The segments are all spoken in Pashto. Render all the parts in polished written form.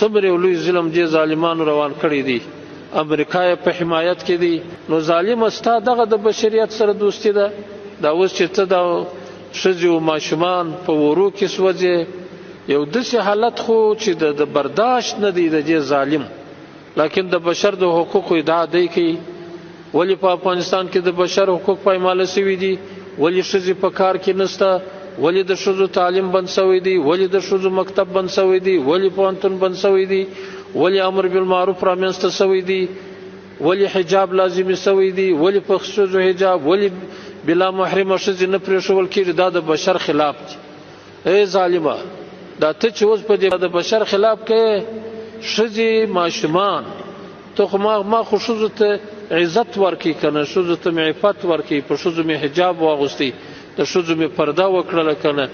صبر یو لوی ظلم دې ظالمانو روان کړی دی امریکا یې په حمایت کې دی نو ظالم ستا دغه د بشریت سره دوستي ده دا اوس چې ته دا ښځې او ماشومان په ورو کې سوځې یو داسې حالت خو چې د برداشت نه دی د دې ظالم لیکن د بشر د حقوقو ادعا دی کوي ولې په افغانستان کې د بشر حقوق پایماله شوي دي ولې ښځې په کار کې نشته ولې د ښځو تعلیم بند شوی دی ولې د ښځو مکتب بند شوی دی ولې پوهنتون بند شوی دی ولې امر بالمعروف رامنځته شوی دی ولې حجاب لازمي شوی دی ولې په ښځو حجاب ولې بلا محرمه ښځې نه پرېښول کېږي دا د بشر خلاف دی ای ظالمه دا ته چې اوس په دې د بشر خلاف کوې ښځې ماشومان ته خو ما خو ښځو ته عزت ورکړي که نه ښځو ته مې عفت ورکړي په ښځو مې حجاب واغوستی د ښځو مې پرده وکړله که نه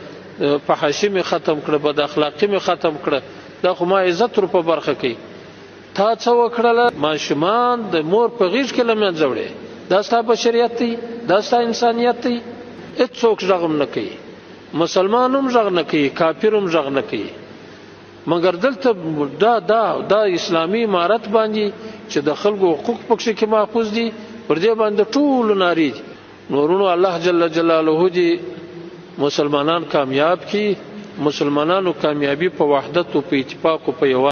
فحاشي مې ختم کړه بد اخلاقي مې ختم کړه دا خو ما عزت ور په برخه کوي تا څه وکړله ماشومان د مور په غېږ کې له منځه وړې دا ستا بشریت دی دا ستا انسانیت دی هېڅوک غږ هم نه کوي مسلمان هم غږ نه کوي کافر هم غږ نه کوي مګر دلته دا اسلامي امارت باندې چې د خلکو حقوق پکښې کې محفوظ دي پر دې باندې ټولو نارې دي نورونو الله جل جلاله دې مسلمانان کامیاب کړي مسلمانانو کامیابی په وحدت او په اتفاق او په یووالي